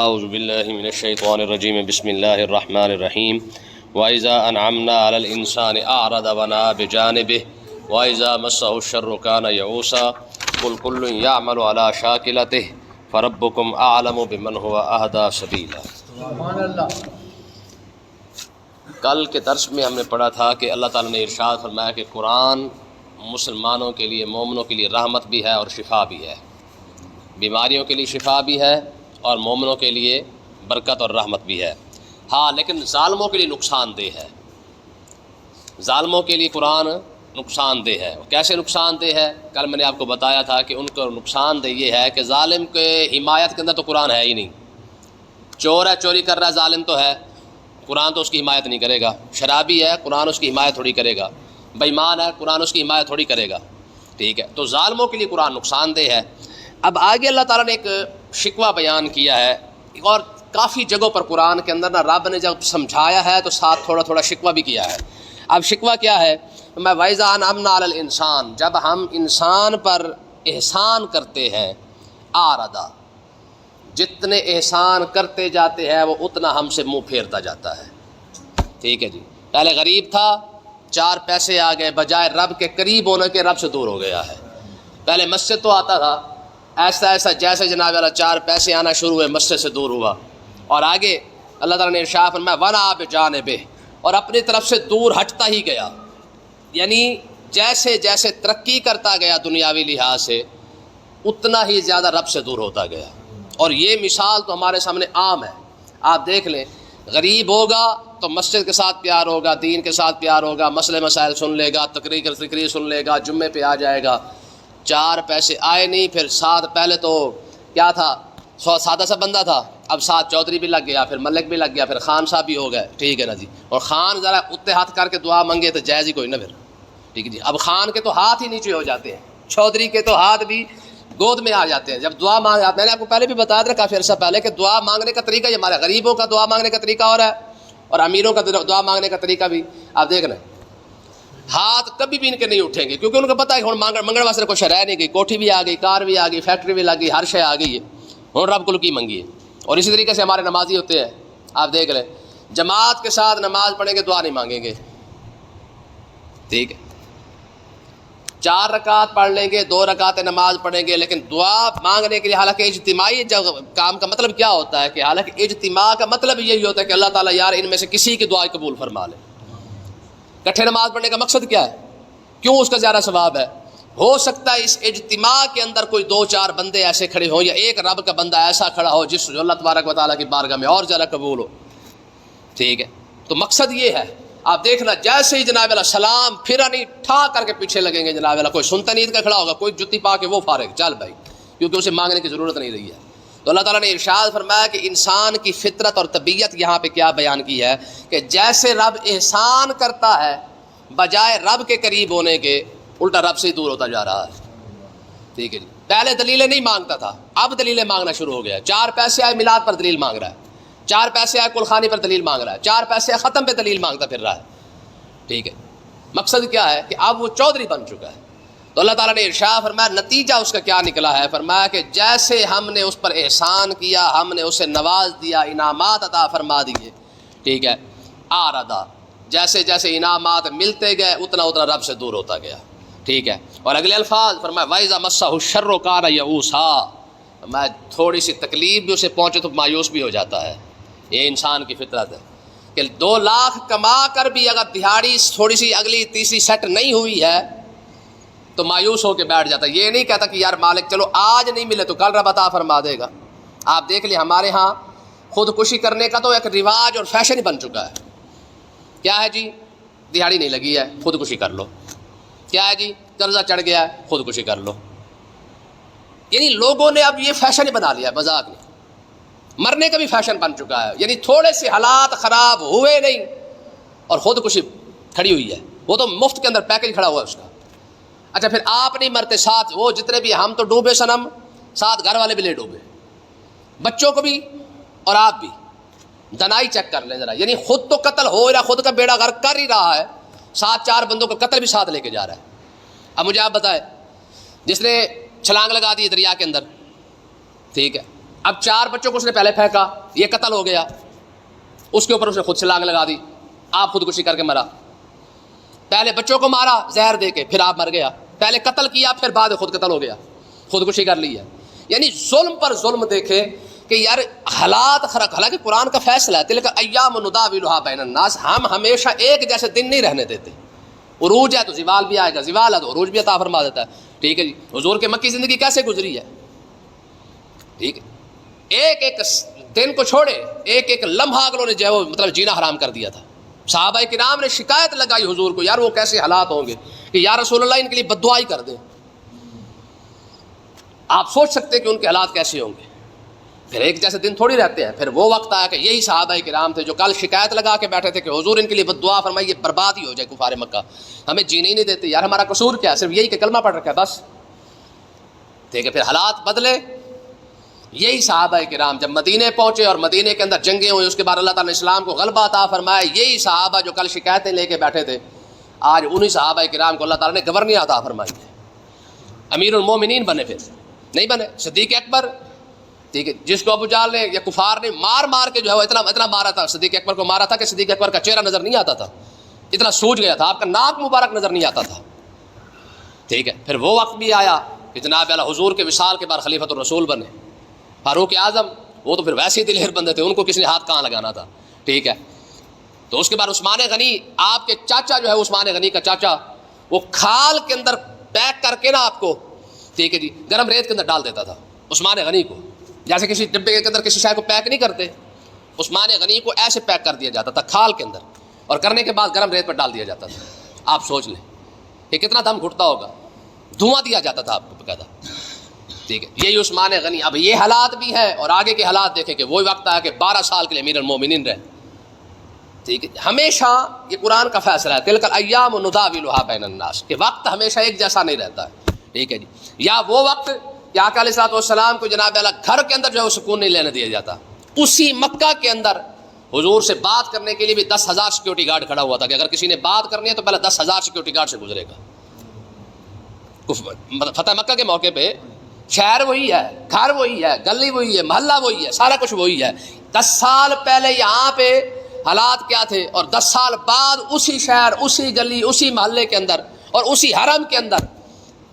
اعوذ باللہ من الشیطان الرجیم بسم اللہ الرحمن الرحیم وَإِذَا أَنْعَمْنَا عَلَى الْإِنسَانِ أَعْرَضَ وَنَأَىٰ بِجَانِبِهِ وَإِذَا مَسَّهُ الشَّرُّ كَانَ يَئُوسًا قُلْ كُلٌّ يَعْمَلُ عَلَىٰ شَاكِلَتِهِ فَرَبُّكُمْ أَعْلَمُ بِمَنْ هُوَ أَهْدَىٰ سَبِيلًا۔ سبحان اللہ۔ کل کے درس میں ہم نے پڑھا تھا کہ اللہ تعالیٰ نے ارشاد فرمایا کہ قرآن مسلمانوں کے لیے، مومنوں کے لیے رحمت بھی ہے اور شفا بھی ہے، بیماریوں کے لیے شفا بھی ہے اور مومنوں کے لیے برکت اور رحمت بھی ہے۔ ہاں لیکن ظالموں کے لیے نقصان دہ ہے، ظالموں کے لیے قرآن نقصان دہ ہے۔ کیسے نقصان دہ ہے؟ کل میں نے آپ کو بتایا تھا کہ ان کو نقصان دہ یہ ہے کہ ظالم کے حمایت کے اندر تو قرآن ہے ہی نہیں۔ چور ہے، چوری کر رہا ہے، ظالم تو ہے، قرآن تو اس کی حمایت نہیں کرے گا۔ شرابی ہے، قرآن اس کی حمایت تھوڑی کرے گا۔ بے ایمان ہے، قرآن اس کی حمایت تھوڑی کرے گا۔ ٹھیک ہے، تو ظالموں کے لیے قرآن نقصان دہ ہے۔ اب آگے اللہ تعالیٰ نے ایک شکوہ بیان کیا ہے، اور کافی جگہوں پر قرآن کے اندر رب نے جب سمجھایا ہے تو ساتھ تھوڑا تھوڑا شکوہ بھی کیا ہے۔ اب شکوہ کیا ہے؟ میں وَإِذَا أَنْعَمْنَا عَلَى الْإِنسَانِ، جب ہم انسان پر احسان کرتے ہیں، آردا، جتنے احسان کرتے جاتے ہیں وہ اتنا ہم سے منہ پھیرتا جاتا ہے۔ ٹھیک ہے جی، پہلے غریب تھا، 4 پیسے آ گئے، بجائے رب کے قریب ہونے کے رب سے دور ہو گیا ہے۔ پہلے مسجد تو آتا تھا، ایسا ایسا جیسے جناب والا 4 پیسے آنا شروع ہوئے مسجد سے دور ہوا، اور آگے اللہ تعالیٰ نے ارشاد فرمایا وَنَأَىٰ بِجَانِبِهِ، اور اپنی طرف سے دور ہٹتا ہی گیا۔ یعنی جیسے جیسے ترقی کرتا گیا دنیاوی لحاظ سے، اتنا ہی زیادہ رب سے دور ہوتا گیا۔ اور یہ مثال تو ہمارے سامنے عام ہے، آپ دیکھ لیں، غریب ہوگا تو مسجد کے ساتھ پیار ہوگا، دین کے ساتھ پیار ہوگا، مسئلے مسائل سن لے گا، تقریر سن لے گا، جمعے پہ آ جائے گا۔ 4 پیسے آئے نہیں، پھر ساتھ، پہلے تو کیا تھا، سادہ سا بندہ تھا، اب ساتھ چودھری بھی لگ گیا، پھر ملک بھی لگ گیا، پھر خان صاحب بھی ہو گئے۔ ٹھیک ہے نا جی، اور خان ذرا اتنے ہاتھ کر کے دعا منگے تو جائز ہی کوئی نہ پھر۔ ٹھیک ہے جی، اب خان کے تو ہاتھ ہی نیچے ہو جاتے ہیں، چودھری کے تو ہاتھ بھی گود میں آ جاتے ہیں جب دعا مانگ جاتے ہیں۔ میں نے آپ کو پہلے بھی بتایا تھا کافی عرصہ پہلے کہ دعا مانگنے کا طریقہ یہ ہمارا، غریبوں کا دعا مانگنے کا طریقہ اور ہے، اور امیروں کا دعا مانگنے کا طریقہ بھی آپ دیکھ رہے ہیں۔ ہاتھ کبھی بھی ان کے نہیں اٹھیں گے، کیونکہ ان کو پتہ ہے منگنے واسطے کوئی شے رہ نہیں گئی، کوٹھی بھی آ گئی، کار بھی آ گئی، فیکٹری بھی لگ گئی، ہر شے آ گئی ہے، اور رب کو کی منگی ہے۔ اور اسی طریقے سے ہمارے نمازی ہوتے ہیں، آپ دیکھ لیں، جماعت کے ساتھ نماز پڑھیں گے، دعا نہیں مانگیں گے۔ ٹھیک ہے، 4 رکعت پڑھ لیں گے، 2 رکعتیں نماز پڑھیں گے، لیکن دعا مانگنے کے لیے، حالانکہ اجتماعی کام کا مطلب کیا ہوتا ہے کہ حالانکہ اجتماع کا مطلب یہی ہوتا ہے کہ اللہ تعالیٰ یار ان میں سے کسی کی دعا قبول فرما لے۔ کٹھے نماز پڑھنے کا مقصد کیا ہے؟ کیوں اس کا زیادہ ثواب ہے؟ ہو سکتا ہے اس اجتماع کے اندر کوئی 2-4 بندے ایسے کھڑے ہوں، یا ایک رب کا بندہ ایسا کھڑا ہو جس جو اللہ تبارک و تعالیٰ کی بارگاہ میں اور زیادہ قبول ہو۔ ٹھیک ہے، تو مقصد یہ ہے۔ آپ دیکھنا جیسے ہی جناب والا سلام پھرا نہیں، ٹھا کر کے پیچھے لگیں گے جناب والا، کوئی سنتا نہیں کا کھڑا ہوگا، کوئی جتی پا کے وہ فارغ، چل بھائی، کیونکہ اسے مانگنے کی ضرورت نہیں رہی ہے۔ تو اللہ تعالیٰ نے ارشاد فرمایا کہ انسان کی فطرت اور طبیعت یہاں پہ کیا بیان کی ہے کہ جیسے رب احسان کرتا ہے، بجائے رب کے قریب ہونے کے الٹا رب سے ہی دور ہوتا جا رہا ہے۔ ٹھیک ہے جی، پہلے دلیلیں نہیں مانگتا تھا، اب دلیلیں مانگنا شروع ہو گیا۔ 4 پیسے آئے میلاد پر دلیل مانگ رہا ہے، 4 پیسے آئے کلخانی پر دلیل مانگ رہا ہے، 4 پیسے آئے ختم پہ دلیل مانگتا پھر رہا ہے۔ ٹھیک ہے، مقصد کیا ہے کہ اب وہ چودھری بن چکا ہے۔ تو اللہ تعالیٰ نے ارشاد فرمایا، نتیجہ اس کا کیا نکلا ہے؟ فرمایا کہ جیسے ہم نے اس پر احسان کیا، ہم نے اسے نواز دیا، انعامات عطا فرما دیے۔ ٹھیک ہے، آردا، جیسے جیسے انعامات ملتے گئے اتنا اتنا رب سے دور ہوتا گیا۔ ٹھیک ہے، اور اگلے الفاظ فرمایا وَإِذَا مَسَّهُ الشَّرُّ كَانَ يَئُوسًا، میں تھوڑی سی تکلیف بھی اسے پہنچے تو مایوس بھی ہو جاتا ہے۔ یہ انسان کی فطرت ہے کہ 2 لاکھ کما کر بھی اگر دہاڑی تھوڑی سی اگلی تیسری سیٹ نہیں ہوئی ہے تو مایوس ہو کے بیٹھ جاتا ہے۔ یہ نہیں کہتا کہ یار مالک چلو آج نہیں ملے تو کل رب عطا فرما دے گا۔ آپ دیکھ لیں ہمارے ہاں خودکشی کرنے کا تو ایک رواج اور فیشن ہی بن چکا ہے۔ کیا ہے جی؟ دہاڑی نہیں لگی ہے، خودکشی کر لو۔ کیا ہے جی؟ قرضہ چڑھ گیا ہے، خودکشی کر لو۔ یعنی لوگوں نے اب یہ فیشن ہی بنا لیا ہے، مذاق نہیں، مرنے کا بھی فیشن بن چکا ہے۔ یعنی تھوڑے سے حالات خراب ہوئے نہیں اور خودکشی کھڑی ہوئی ہے، وہ تو مفت کے اندر پیکج کھڑا ہوا ہے اس کا۔ اچھا پھر آپ نہیں مرتے، ساتھ وہ جتنے بھی، ہم تو ڈوبے صنم، ساتھ گھر والے بھی لے ڈوبے، بچوں کو بھی اور آپ بھی۔ دنائی چیک کر لیں ذرا، یعنی خود تو قتل ہو رہا، خود کا بیڑا غرق کر ہی رہا ہے، ساتھ 4 بندوں کا قتل بھی ساتھ لے کے جا رہا ہے۔ اب مجھے آپ بتائیں، جس نے چھلانگ لگا دی دریا کے اندر، ٹھیک ہے، اب 4 بچوں کو اس نے پہلے پھینکا، یہ قتل ہو گیا، اس کے اوپر اس نے خود سے لانگ لگا دی، آپ خودکشی کر کے مرا۔ پہلے بچوں کو مارا زہر دے کے، پھر آپ مر گیا۔ پہلے قتل کیا، پھر بعد خود قتل ہو گیا، خودکشی کر لی ہے۔ یعنی ظلم پر ظلم دیکھے کہ یار حالات خراب، حالانکہ قرآن کا فیصلہ ہے تلک ایام نداولھا بین الناس، ہم ہمیشہ ایک جیسے دن نہیں رہنے دیتے۔ عروج ہے تو زوال بھی آئے گا، زوال ہے تو عروج بھی عطا فرما دیتا ہے۔ ٹھیک ہے جی، حضور کے مکی زندگی کیسے گزری ہے؟ ٹھیک ہے، ایک ایک دن کو چھوڑے ایک ایک لمحہ اگلوں نے جو ہے وہ مطلب جینا حرام کر دیا تھا۔ صحابہ کرام نے شکایت لگائی حضور کو، یار وہ کیسے حالات ہوں گے کہ یا رسول اللہ ان کے لیے بد دعا ہی کر دیں۔ آپ سوچ سکتے ہیں کہ ان کے حالات کیسے ہوں گے۔ پھر ایک جیسے دن تھوڑی رہتے ہیں۔ پھر وہ وقت آیا کہ یہی صحابہ کرام تھے جو کل شکایت لگا کے بیٹھے تھے کہ حضور ان کے لیے بد دعا فرمائیے، برباد ہی ہو جائے کفار مکہ، ہمیں جینے ہی نہیں دیتے، یار ہمارا قصور کیا ہے؟ صرف یہی کہ کلمہ پڑھ رکھا ہے بس۔ ٹھیک ہے، پھر حالات بدلے۔ یہی صحابہ کرام جب مدینے پہنچے اور مدینے کے اندر جنگیں ہوئی، اس کے بعد اللہ تعالیٰ نے اسلام کو غلبہ عطا فرمایا، یہی صحابہ جو کل شکایتیں لے کے بیٹھے تھے، آج انہی صحابہ کرام کو اللہ تعالیٰ نے گورنر عطا فرمائی ہے، امیر المومنین بنے۔ پھر نہیں بنے صدیق اکبر، ٹھیک ہے، جس کو ابو جہل نے یا کفار نے مار مار کے جو ہے وہ اتنا مارا تھا، صدیق اکبر کو مارا تھا کہ صدیق اکبر کا چہرہ نظر نہیں آتا تھا، اتنا سوج گیا تھا، آپ کا ناک مبارک نظر نہیں آتا تھا۔ ٹھیک ہے، پھر وہ وقت بھی آیا کہ جناب اعلیٰ حضور کے وصال کے بعد خلیفۃ الرسول بنے فاروق اعظم، وہ تو پھر ویسے ہی دلیر بندے تھے، ان کو کسی نے ہاتھ کہاں لگانا تھا۔ ٹھیک ہے، تو اس کے بعد عثمان غنی، آپ کے چاچا جو ہے عثمان غنی کا چاچا، وہ کھال کے اندر پیک کر کے نا آپ کو، ٹھیک ہے جی، گرم ریت کے اندر ڈال دیتا تھا عثمان غنی کو، جیسے کسی ڈبے کے اندر کسی شے کو پیک نہیں کرتے، عثمان غنی کو ایسے پیک کر دیا جاتا تھا کھال کے اندر، اور کرنے کے بعد گرم ریت پر ڈال دیا جاتا تھا۔ آپ سوچ لیں کہ کتنا دم گھٹتا ہوگا، دھواں دیا جاتا تھا آپ کو باقاعدہ۔ ٹھیک ہے، یہی عثمان غنی۔ اب یہ حالات بھی ہیں اور آگے کے حالات دیکھیں کہ وہی وقت آیا کہ 12 سال کے لیے امیر المومنین رہے۔ ٹھیک ہے، ہمیشہ یہ قرآن کا فیصلہ ہے تلک الایام نداولھا بین الناس، کہ وقت ہمیشہ ایک جیسا نہیں رہتا ہے۔ ٹھیک ہے جی، یا وہ وقت کہ آقا علیہ الصلوۃ والسلام کو جناب اعلیٰ گھر کے اندر جو ہے وہ سکون نہیں لینے دیا جاتا، اسی مکہ کے اندر حضور سے بات کرنے کے لیے بھی 10,000 سیکورٹی گارڈ کھڑا ہوا تھا کہ اگر کسی نے بات کرنی ہے تو پہلے 10,000 سیکورٹی گارڈ سے گزرے گا۔ فتح مکہ کے موقع پہ شہر وہی ہے، گھر وہی ہے، گلی وہی ہے، محلہ وہی ہے، سارا کچھ وہی ہے۔ 10 سال پہلے یہاں پہ حالات کیا تھے اور 10 سال بعد اسی شہر، اسی گلی، اسی محلے کے اندر اور اسی حرم کے اندر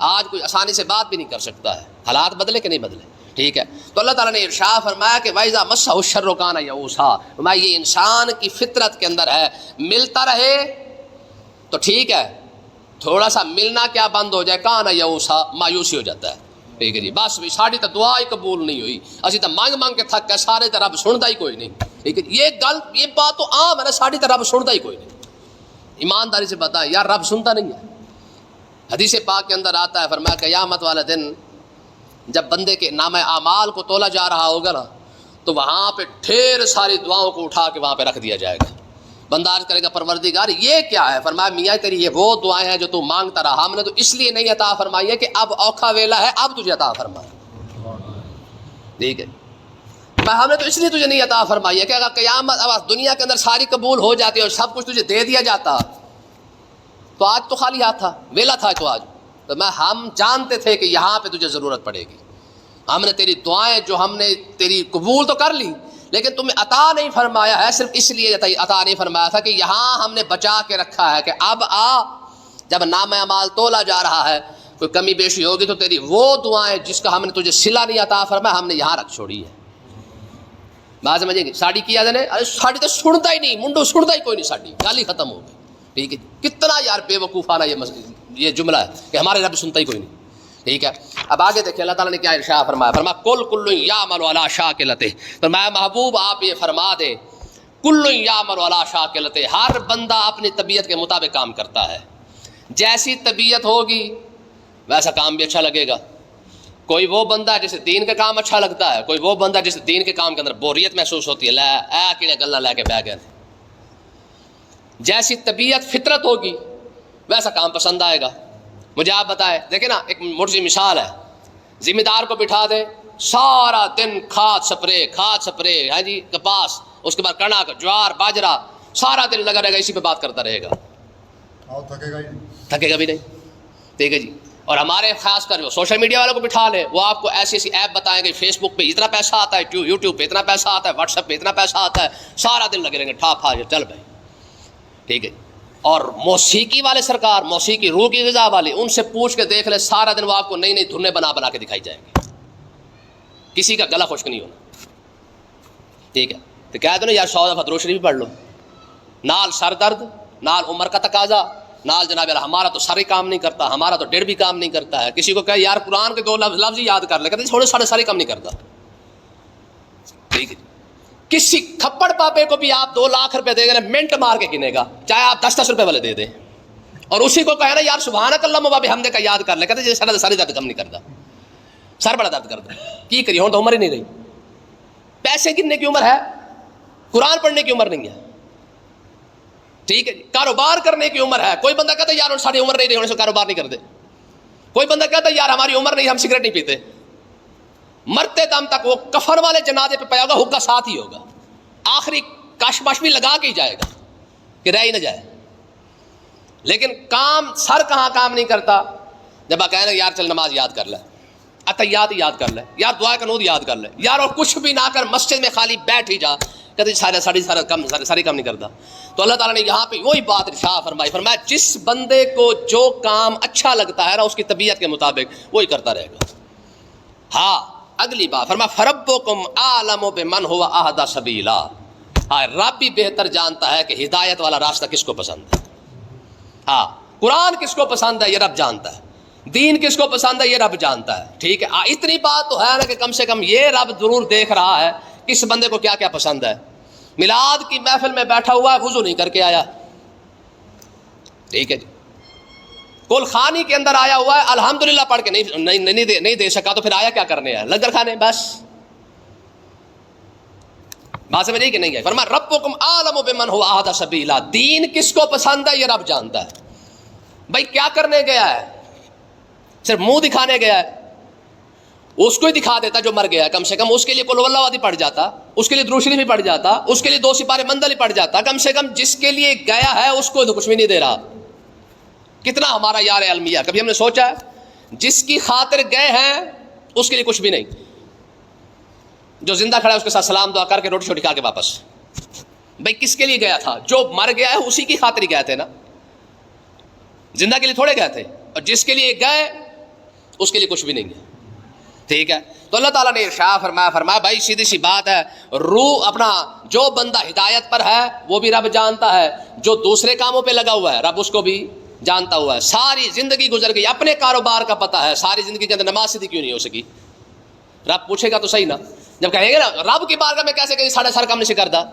آج کوئی آسانی سے بات بھی نہیں کر سکتا ہے۔ حالات بدلے کہ نہیں بدلے؟ ٹھیک ہے، تو اللہ تعالیٰ نے ارشاد فرمایا کہ وَإِذَا مَسَّهُ الشَّرُّ كَانَ يَئُوسًا، میں یہ انسان کی فطرت کے اندر ہے، ملتا رہے تو ٹھیک ہے، تھوڑا سا ملنا کیا بند ہو جائے کان یئوسا، مایوسی ہو جاتا ہے۔ ٹھیک ہے جی، بس بھی ساڑی تو دعا ہی قبول نہیں ہوئی، اسی تو مانگ مانگ کے تھک گئے، سارے تو رب سنتا ہی کوئی نہیں۔ ٹھیک ہے، یہ بات تو عام ہے نا، ساڑی تو رب سنتا ہی کوئی نہیں۔ ایمانداری سے بتائیں یار، رب سنتا نہیں ہے؟ حدیث پاک کے اندر آتا ہے، فرمایا قیامت والے دن جب بندے کے نام اعمال کو تولا جا رہا ہوگا نا، تو وہاں پہ ڈھیر ساری دعاؤں کو اٹھا کے وہاں پہ رکھ دیا جائے گا۔ بندہ عرض کرے گا پروردگار یہ کیا ہے؟ فرمایا میاں تیری یہ وہ دعائیں ہیں جو تو مانگتا رہا، ہم نے تو اس لیے نہیں عطا فرمائی ہے کہ اب اوکھا ویلا ہے، اب تجھے عطا فرمائے۔ ٹھیک ہے، ہم نے تو اس لیے تجھے نہیں عطا فرمائی ہے کہ اگر قیامت اب دنیا کے اندر ساری قبول ہو جاتی اور سب کچھ تجھے دے دیا جاتا تو آج تو خالی ہاتھ تھا، ویلا تھا تو آج۔ تو ہم جانتے تھے کہ یہاں پہ تجھے ضرورت پڑے گی، ہم نے تیری دعائیں جو ہم نے تیری قبول تو کر لی لیکن تمہیں عطا نہیں فرمایا ہے، صرف اس لیے عطا نہیں فرمایا تھا کہ یہاں ہم نے بچا کے رکھا ہے کہ اب جب نام اعمال تولا جا رہا ہے کوئی کمی بیشی ہوگی تو تیری وہ دعائیں جس کا ہم نے تجھے صلہ نہیں عطا فرمایا ہم نے یہاں رکھ چھوڑی ہے۔ بات سمجھیں گے؟ ساڑی کیا جانے، ارے ساڑی تو سنتا ہی نہیں، منڈو سنتا ہی کوئی نہیں، ساڑی گالی ختم ہو گئی۔ ٹھیک ہے، کتنا یار بے وقوفانہ یہ جملہ ہے کہ ہمارے رب سنتا ہی کوئی نہیں۔ ٹھیک ہے، اب آگے دیکھیں اللہ تعالیٰ نے کیا ارشاد فرمایا، فرمایا کل کل یعمل علی شاکلتہ، فرمایا محبوب آپ یہ فرما دے کل یعمل علی شاکلتہ، ہر بندہ اپنی طبیعت کے مطابق کام کرتا ہے، جیسی طبیعت ہوگی ویسا کام بھی اچھا لگے گا۔ کوئی وہ بندہ ہے جسے دین کا کام اچھا لگتا ہے، کوئی وہ بندہ جسے دین کے کام کے اندر بوریت محسوس ہوتی ہے، لے اے کیڑے گلا لے کے بہ گئے۔ جیسی طبیعت فطرت ہوگی ویسا کام پسند آئے گا۔ مجھے آپ بتائیں، دیکھیں نا ایک موٹی سی مثال ہے، ذمہ دار کو بٹھا دیں سارا دن کھاد سپرے ہے جی کپاس، اس کے بعد کنک جوار باجرا، سارا دن لگا رہے گا اسی پہ بات کرتا رہے گا، تھکے گا بھی نہیں۔ ٹھیک ہے جی، اور ہمارے خاص کر جو سوشل میڈیا والوں کو بٹھا لے، وہ آپ کو ایسی ایسی ایپ بتائیں گے، فیس بک پہ اتنا پیسہ آتا ہے، یوٹیوب پہ اتنا پیسہ آتا ہے، واٹس ایپ پہ اتنا پیسہ آتا ہے، سارا دن لگے رہیں گے ٹھا پھا چل بھائی، ٹھیک ہے۔ اور موسیقی والے سرکار، موسیقی روح کی غذا والے، ان سے پوچھ کے دیکھ لیں، سارا دن وہ آپ کو نئی نئی دھنیں بنا بنا کے دکھائی جائیں گے، کسی کا گلا خشک نہیں ہونا، ٹھیک ہے۔ تو کہہ دو نا یار 100 دفعہ درود شریف پڑھ لو، نال سر درد، نال عمر کا تقاضا، نال جناب ہمارا تو سر ہی کام نہیں کرتا، ہمارا تو ڈیڑھ بھی کام نہیں کرتا ہے۔ کسی کو کہے یار قرآن کے 2 لفظ ہی یاد کر لے، کہتے ہیں تھوڑے سارے کام نہیں کرتا، ٹھیک ہے۔ کسی کھپڑ پاپے کو بھی آپ 2 لاکھ روپے دے گا، منٹ مار کے گنے گا، چاہے آپ 10 روپے والے دے دیں، اور اسی کو کہنا یار سبحانک اللہم و بحمدک کا یاد کر لے، کہتے ہیں سارے درد کم نہیں کرتا، سر بڑا درد کرتا ہے، کی کریے، ہوں تو عمر ہی نہیں رہی، پیسے گننے کی عمر ہے، قرآن پڑھنے کی عمر نہیں ہے، ٹھیک ہے جی۔ کاروبار کرنے کی عمر ہے، کوئی بندہ کہتا ہے یار ساری عمر نہیں رہی ہونے سے کاروبار نہیں کرتے، کوئی بندہ کہتا ہے یار ہماری عمر نہیں، ہم سگریٹ نہیں پیتے، مرتے دم تک وہ کفن والے جنازے پہ پیا ہوگا، حقہ ساتھ ہی ہوگا، آخری کشمش بھی لگا کے ہی جائے گا کہ رہ ہی نہ جائے، لیکن کام سر کہاں کام نہیں کرتا۔ جب آپ کہیں یار چل نماز یاد کر لے، عطیات یاد کر لے، یار دعا قنوت یاد کر لے، یار اور کچھ بھی نہ کر، مسجد میں خالی بیٹھ ہی جا، کہتے سارے کام نہیں کرتا۔ تو اللہ تعالیٰ نے یہاں پہ وہی بات ارشاد فرمائی، فرمایا جس بندے کو جو کام اچھا لگتا ہے نا، اس کی طبیعت کے مطابق وہی کرتا رہے گا۔ ہاں اگلی بات فرمایا فربکم اعلم بمن هو اهدی سبیلا، ہاں رب بھی بہتر جانتا ہے کہ ہدایت والا راستہ کس کو پسند ہے۔ ہاں قرآن کس کو پسند ہے یہ رب جانتا ہے، دین کس کو پسند ہے یہ رب جانتا ہے، ٹھیک ہے۔ اتنی بات تو ہے نا کہ کم سے کم یہ رب ضرور دیکھ رہا ہے کس بندے کو کیا کیا پسند ہے۔ میلاد کی محفل میں بیٹھا ہوا ہے، وضو نہیں کر کے آیا، ٹھیک ہے جی۔ کل خانی کے اندر آیا ہوا ہے، الحمدللہ پڑھ کے نہیں دے سکا، تو پھر آیا کیا کرنے ہے؟ لنگر کھانے، بس بات سمجھ نہیں کہ نہیں ہے۔ فرمایا ربکم اعلم بمن هو اهدی سبیلا، دین کس کو پسند ہے یہ رب جانتا ہے۔ بھائی کیا کرنے گیا ہے؟ صرف منہ دکھانے گیا ہے، اس کو ہی دکھا دیتا جو مر گیا ہے، کم سے کم اس کے لیے قل واللہ احد پڑھ جاتا، اس کے لیے درود شریف بھی پڑھ جاتا، اس کے لیے 2 سپارے منزل ہی پڑھ جاتا، کم سے کم جس کے لیے گیا ہے اس کو تو کچھ بھی نہیں دے رہا۔ کتنا ہمارا یار المیہ، کبھی ہم نے سوچا ہے جس کی خاطر گئے ہیں اس کے لیے کچھ بھی نہیں، جو زندہ کھڑا ہے اس کے ساتھ سلام دعا کر کے روٹی چھوٹی کھا کے واپس۔ بھائی کس کے لیے گیا تھا؟ جو مر گیا ہے اسی کی خاطر ہی گئے تھے نا، زندہ کے لیے تھوڑے گئے تھے، اور جس کے لیے گئے اس کے لیے کچھ بھی نہیں ہے، ٹھیک ہے۔ تو اللہ تعالیٰ نے ارشاد فرمایا بھائی سیدھی سی بات ہے، روح اپنا جو بندہ ہدایت پر ہے وہ بھی رب جانتا ہے، جو دوسرے کاموں پہ لگا ہوا ہے رب اس کو بھی جانتا ہوا ہے۔ ساری زندگی گزر گئی، اپنے کاروبار کا پتہ ہے، ساری زندگی کے اندر نماز سیدھی کیوں نہیں ہو سکی؟ رب پوچھے گا تو صحیح نا، جب کہیں گے نا رب کی بارگاہ میں کیسے کہیں سارا کام نہیں کرتا،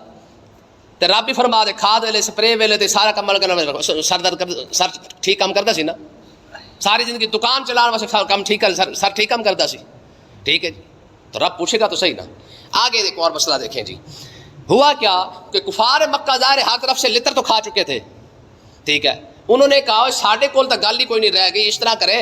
تو رب بھی فرما دے کھاد ویلے سپرے ویلے تے سارا کام کرنا، سر درد سر ٹھیک کام کرتا سی نا، ساری زندگی دکان چلانے واسطے کام ٹھیک کر سر ٹھیک کام کرتا سی، ٹھیک ہے جی۔ تو رب پوچھے گا تو صحیح نا۔ آگے ایک اور مسئلہ دیکھیں جی، ہوا کیا کہ کفار مکہ ظاہر ہر طرف سے لطر تو کھا چکے تھے، ٹھیک ہے۔ انہوں نے کہا ساڑھے کول تک گل ہی کوئی نہیں رہ گئی، اس طرح کریں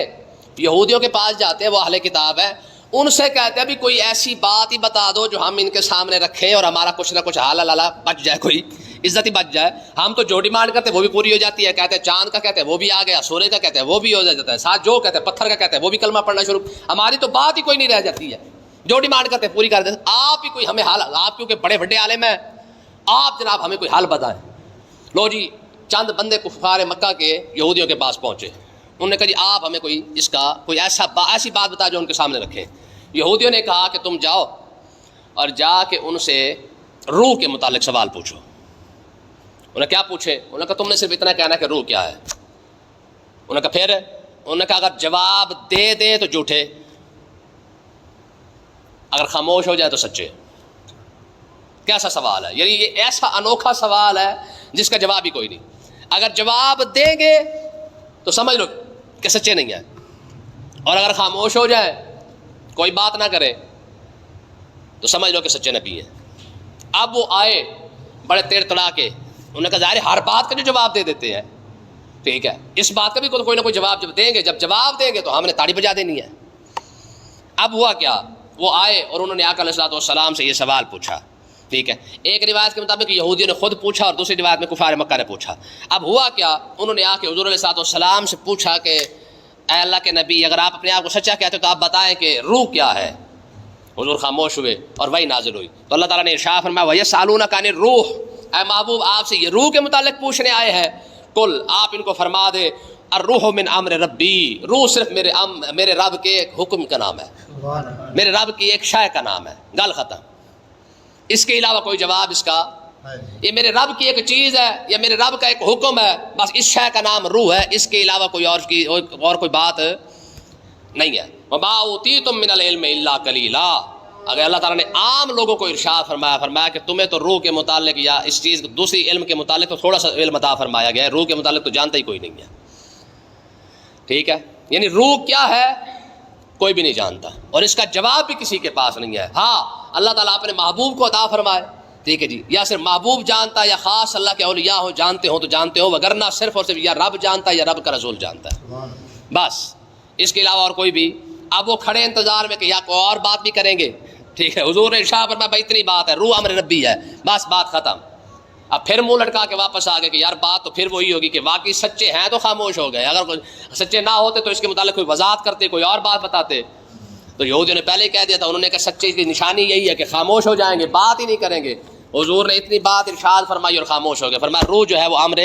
یہودیوں کے پاس جاتے ہیں، وہ اہل کتاب ہے، ان سے کہتے ہیں بھی کوئی ایسی بات ہی بتا دو جو ہم ان کے سامنے رکھیں اور ہمارا کچھ نہ کچھ حال لالا بچ جائے، کوئی عزت ہی بچ جائے۔ ہم تو جو ڈیمانڈ کرتے ہیں وہ بھی پوری ہو جاتی ہے، کہتے ہیں چاند کا کہتے ہیں وہ بھی آ گیا، سورج کا کہتے ہیں وہ بھی ہو جاتا ہے، ساتھ جو کہتے ہیں پتھر کا کہتے ہیں وہ بھی کلمہ پڑھنا شروع، ہماری تو بات ہی کوئی نہیں رہ جاتی ہے، جو ڈیمانڈ کرتے ہیں پوری کر دیتے۔ آپ ہی کوئی ہمیں حال، آپ کیونکہ بڑے بڑے عالم ہیں، آپ جناب ہمیں کوئی حال بتائیں۔ لو جی چند بندے کفار مکہ کے یہودیوں کے پاس پہنچے، انہوں نے کہا جی آپ ہمیں کوئی اس کا کوئی ایسی بات بتا جو ان کے سامنے رکھیں۔ یہودیوں نے کہا کہ تم جاؤ اور جا کے ان سے روح کے متعلق سوال پوچھو۔ انہوں نے کیا پوچھے؟ انہوں نے کہا تم نے صرف اتنا کہنا کہ روح کیا ہے۔ انہوں نے کہا پھر؟ انہوں نے کہا اگر جواب دے دیں تو جھوٹے، اگر خاموش ہو جائے تو سچے۔ کیسا سوال ہے؟ یعنی یہ ایسا انوکھا سوال ہے جس کا جواب ہی کوئی نہیں۔ اگر جواب دیں گے تو سمجھ لو کہ سچے نہیں ہیں، اور اگر خاموش ہو جائے کوئی بات نہ کرے تو سمجھ لو کہ سچے نبی ہیں۔ اب وہ آئے بڑے تیر تڑا کے، انہوں نے کہا ظاہر ہر بات کا جو جواب دے دیتے ہیں، ٹھیک ہے، اس بات کا بھی کوئی نہ کوئی جواب جب دیں گے، جب جواب دیں گے تو ہم نے تاڑی بجا دینی ہے۔ اب ہوا کیا، وہ آئے اور انہوں نے آقا علیہ الصلوۃ والسلام سے یہ سوال پوچھا، ٹھیک ہے۔ ایک روایت کے مطابق یہودیوں نے خود پوچھا اور دوسری روایت میں کفار مکہ نے پوچھا۔ اب ہوا کیا، انہوں نے آ کے حضور علیہ الصلوۃ والسلام سے پوچھا کہ اے اللہ کے نبی اگر آپ اپنے آپ کو سچا کہتے تو آپ بتائیں کہ روح کیا ہے. حضور خاموش ہوئے اور وہی نازل ہوئی. تو اللہ تعالیٰ نے ارشاد فرمایا وَيَسْأَلُونَكَ عَنِ الرُّوحِ، اے محبوب آپ سے یہ روح کے متعلق پوچھنے آئے ہیں. قل آپ ان کو فرما دے الروح من امر ربی، روح صرف میرے رب کے ایک حکم کا نام ہے، میرے رب کی ایک شے کا نام ہے. گل ختم. اس کے علاوہ کوئی جواب اس کا، یہ میرے رب کی ایک چیز ہے یا میرے رب کا ایک حکم ہے، بس اس شے کا نام روح ہے. اس کے علاوہ کوئی اور کوئی بات نہیں ہے. وَمَا أُوتِيتُم مِّنَ الْعِلْمِ إِلَّا قَلِيلًا. اگر اللہ تعالیٰ نے عام لوگوں کو ارشاد فرمایا کہ تمہیں تو روح کے متعلق یا اس چیز دوسری علم کے متعلق تو تھوڑا سا علم عطا فرمایا گیا ہے، روح کے متعلق تو جانتا ہی کوئی نہیں ہے. ٹھیک ہے، یعنی روح کیا ہے کوئی بھی نہیں جانتا اور اس کا جواب بھی کسی کے پاس نہیں ہے. ہاں اللہ تعالیٰ اپنے محبوب کو عطا فرمائے، ٹھیک ہے جی، یا صرف محبوب جانتا ہے یا خاص اللہ کے اولیاء ہو جانتے ہوں تو جانتے ہو، وگرنہ صرف اور صرف یا رب جانتا ہے یا رب کا رسول جانتا ہے، بس. اس کے علاوہ اور کوئی بھی. اب وہ کھڑے انتظار میں کہ یا کوئی اور بات بھی کریں گے. ٹھیک ہے، حضور نے ارشاد فرمایا بھائی اتنی بات ہے، روح امر ربی ہے، بس بات ختم. اب پھر منہ لٹکا کے واپس آ گئے کہ یار بات تو پھر وہی ہوگی کہ واقعی سچے ہیں تو خاموش ہو گئے، اگر سچے نہ ہوتے تو اس کے متعلق کوئی وضاحت کرتے، کوئی اور بات بتاتے. تو یہودیوں نے پہلے ہی کہہ دیا تھا، انہوں نے کہا سچے کی نشانی یہی ہے کہ خاموش ہو جائیں گے، بات ہی نہیں کریں گے. حضور نے اتنی بات ارشاد فرمائی اور خاموش ہو گئے. فرمایا روح جو ہے وہ امر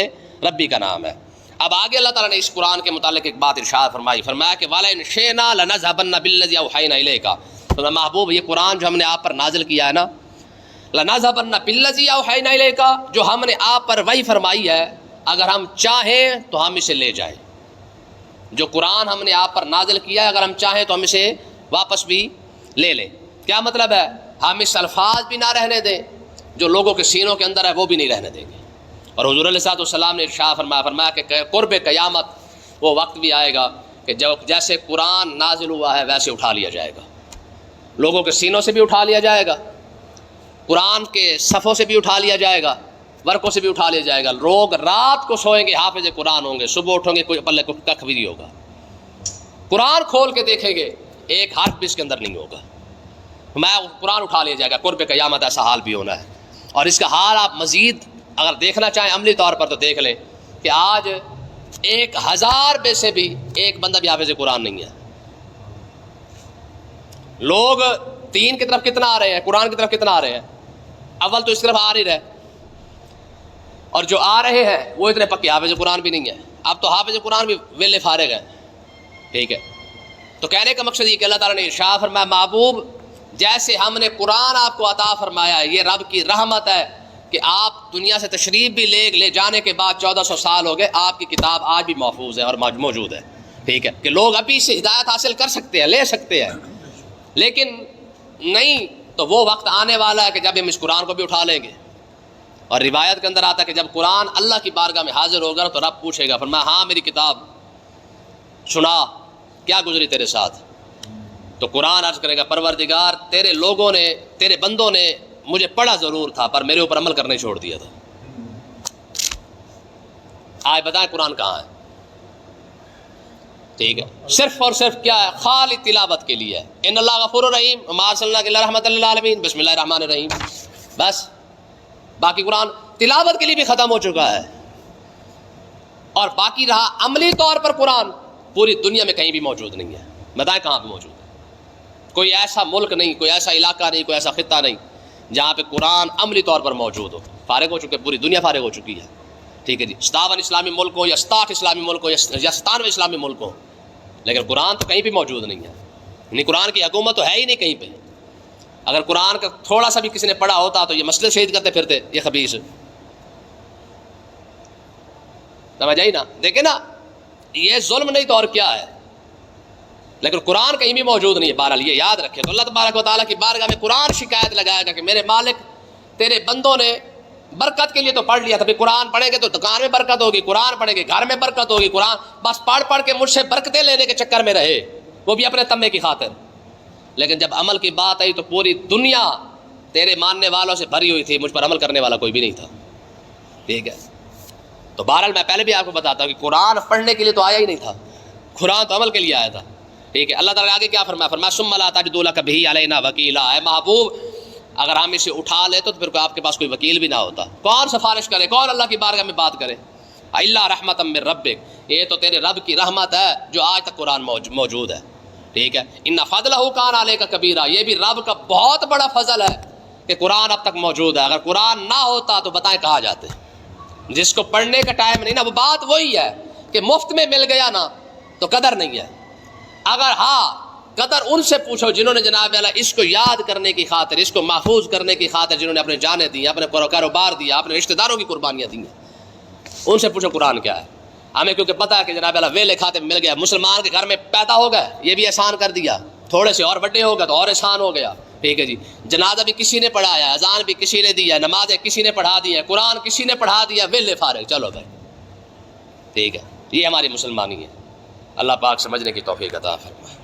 ربی کا نام ہے. اب آگے اللہ تعالیٰ نے اس قرآن کے متعلق ایک بات ارشاد فرمائی. فرمایا کہ وَلَئِنْ شِئْنَا لَنَذْهَبَنَّ بِالَّذِي أَوْحَيْنَا إِلَيْكَ. تو محبوب یہ قرآن جو ہم نے آپ پر نازل کیا ہے نا، لَنَذْهَبَنَّ بِالَّذِي أَوْحَيْنَا إِلَيْكَ، جو ہم نے آپ پر وحی فرمائی ہے، اگر ہم چاہیں تو ہم اسے لے جائیں. جو قرآن ہم نے آپ پر نازل کیا ہے اگر ہم چاہیں تو ہم اسے واپس بھی لے لیں. کیا مطلب ہے؟ ہم اس الفاظ بھی نہ رہنے دیں، جو لوگوں کے سینوں کے اندر ہے وہ بھی نہیں رہنے دیں گے. اور حضور علیہ الصلوۃ والسلام نے ارشاد فرمایا کہ قرب قیامت وہ وقت بھی آئے گا کہ جیسے قرآن نازل ہوا ہے ویسے اٹھا لیا جائے گا، لوگوں کے سینوں سے بھی اٹھا لیا جائے گا، قرآن کے صفوں سے بھی اٹھا لیا جائے گا، ورقوں سے بھی اٹھا لیا جائے گا. لوگ رات کو سوئیں گے حافظ قرآن ہوں گے، صبح اٹھیں گے کوئی پلے ککھ بھی نہیں ہوگا. قرآن کھول کے دیکھیں گے ایک حرف بھی اس کے اندر نہیں ہوگا. میں قرآن اٹھا لیا جائے گا. قرب قیامت ایسا حال بھی ہونا ہے. اور اس کا حال آپ مزید اگر دیکھنا چاہیں عملی طور پر تو دیکھ لیں کہ آج 1000 میں سے بھی ایک بندہ بھی حافظ قرآن نہیں ہے. لوگ دین کی طرف کتنا آ رہے ہیں، قرآن کی طرف کتنا آ رہے ہیں. اول تو اس طرف آ نہیں رہے، اور جو آ رہے ہیں وہ اتنے پکے حافظ قرآن بھی نہیں ہے. اب تو حافظ قرآن بھی ویلے فارغ ہیں. ٹھیک ہے، تو کہنے کا مقصد یہ کہ اللہ تعالیٰ نے ارشاد فرمایا محبوب جیسے ہم نے قرآن آپ کو عطا فرمایا ہے، یہ رب کی رحمت ہے کہ آپ دنیا سے تشریف بھی لے جانے کے بعد 1400 سال ہو گئے، آپ کی کتاب آج بھی محفوظ ہے اور موجود ہے. ٹھیک ہے، کہ لوگ ابھی سے ہدایت حاصل کر سکتے ہیں، لے سکتے ہیں، لیکن نہیں تو وہ وقت آنے والا ہے کہ جب ہم اس قرآن کو بھی اٹھا لیں گے. اور روایت کے اندر آتا ہے کہ جب قرآن اللہ کی بارگاہ میں حاضر ہوگا تو رب پوچھے گا، فرمایا ہاں میری کتاب سنا، کیا گزری تیرے ساتھ؟ تو قرآن عرض کرے گا پروردگار تیرے لوگوں نے، تیرے بندوں نے مجھے پڑھا ضرور تھا پر میرے اوپر عمل کرنے چھوڑ دیا تھا. آج بتائیں قرآن کہاں ہے؟ ٹھیک ہے، صرف اور صرف کیا ہے؟ خالی تلاوت کے لیے. ان اللہ غفور الرحیم وما ارسلناک الا رحمۃ للعالمین، بسم اللہ الرحمن الرحیم، بس. باقی قرآن تلاوت کے لیے بھی ختم ہو چکا ہے. اور باقی رہا عملی طور پر قرآن پوری دنیا میں کہیں بھی موجود نہیں ہے. بتائیں کہاں پہ موجود ہے؟ کوئی ایسا ملک نہیں، کوئی ایسا علاقہ نہیں، کوئی ایسا خطہ نہیں جہاں پہ قرآن عملی طور پر موجود ہو. فارغ ہو چکے، پوری دنیا فارغ ہو چکی ہے. ٹھیک ہے جی، 57 اسلامی ملک ہو یا 67 اسلامی ملک ہو یا 97 اسلامی ملک ہو، لیکن قرآن تو کہیں بھی موجود نہیں ہے. یعنی قرآن کی حکومت تو ہے ہی نہیں کہیں پہ. اگر قرآن کا تھوڑا سا بھی کسی نے پڑھا ہوتا تو یہ مسجد شہید کرتے پھرتے یہ خبیث. سمجھ آئی نا؟ دیکھیں نا، یہ ظلم نہیں تو اور کیا ہے. لیکن قرآن کہیں بھی موجود نہیں ہے. بہرحال یہ یاد رکھے تو اللہ تبارک و تعالیٰ کی بارگاہ میں قرآن شکایت لگائے گا کہ میرے مالک تیرے بندوں نے برکت کے لیے تو پڑھ لیا تھا، قرآن پڑھیں گے تو دکان میں برکت ہوگی، قرآن پڑھیں گے گھر میں برکت ہوگی، قرآن بس پڑھ کے مجھ سے برکتیں لینے کے چکر میں رہے، وہ بھی اپنے تمے کی خاطر. لیکن جب عمل کی بات آئی تو پوری دنیا تیرے ماننے والوں سے بھری ہوئی تھی، مجھ پر عمل کرنے والا کوئی بھی نہیں تھا. ٹھیک ہے، تو بہرحال میں پہلے بھی آپ کو بتاتا ہوں کہ قرآن پڑھنے کے لیے تو آیا ہی نہیں تھا، قرآن تو عمل کے لیے آیا تھا. ٹھیک ہے، اللہ تعالیٰ نے آگے کیا فرمایا؟ فرمایا ثم لا تجدوا لک بہ علینا وکیلا. اے محبوب اگر ہم اسے اٹھا لے تو پھر آپ کے پاس کوئی وکیل بھی نہ ہوتا. کون سفارش کرے، کون اللہ کی بارگاہ میں بات کرے؟ الا رحمۃ من ربک، یہ تو تیرے رب کی رحمت ہے جو آج تک قرآن موجود ہے، ٹھیک ہے. ان فضلہ کان علیک کبیرہ، یہ بھی رب کا بہت بڑا فضل ہے کہ قرآن اب تک موجود ہے. اگر قرآن نہ ہوتا تو بتائیں کہاں جاتے. جس کو پڑھنے کا ٹائم نہیں نا، وہ بات وہی ہے کہ مفت میں مل گیا نا تو قدر نہیں ہے. اگر ہاں قدر ان سے پوچھو جنہوں نے جناب اللہ اس کو یاد کرنے کی خاطر، اس کو محفوظ کرنے کی خاطر جنہوں نے اپنے جانیں دی، اپنے کاروبار دیا، اپنے رشتہ داروں کی قربانیاں دی ہیں، ان سے پوچھو قرآن کیا ہے. ہمیں کیونکہ پتہ ہے کہ جناب اللہ ویلے کھاتے میں مل گیا، مسلمان کے گھر میں پیدا ہو گئے، یہ بھی احسان کر دیا، تھوڑے سے اور بڑے ہو گئے تو اور احسان ہو گیا. ٹھیک ہے جی، جنازہ بھی کسی نے پڑھایا، اذان بھی کسی نے دیا، نمازیں کسی نے پڑھا دی ہیں، قرآن کسی نے پڑھا دیا، ویلے فارغ چلو بھائی. ٹھیک ہے، یہ ہماری مسلمانی ہے. اللہ پاک سمجھنے کی توفیق عطا فرمائے.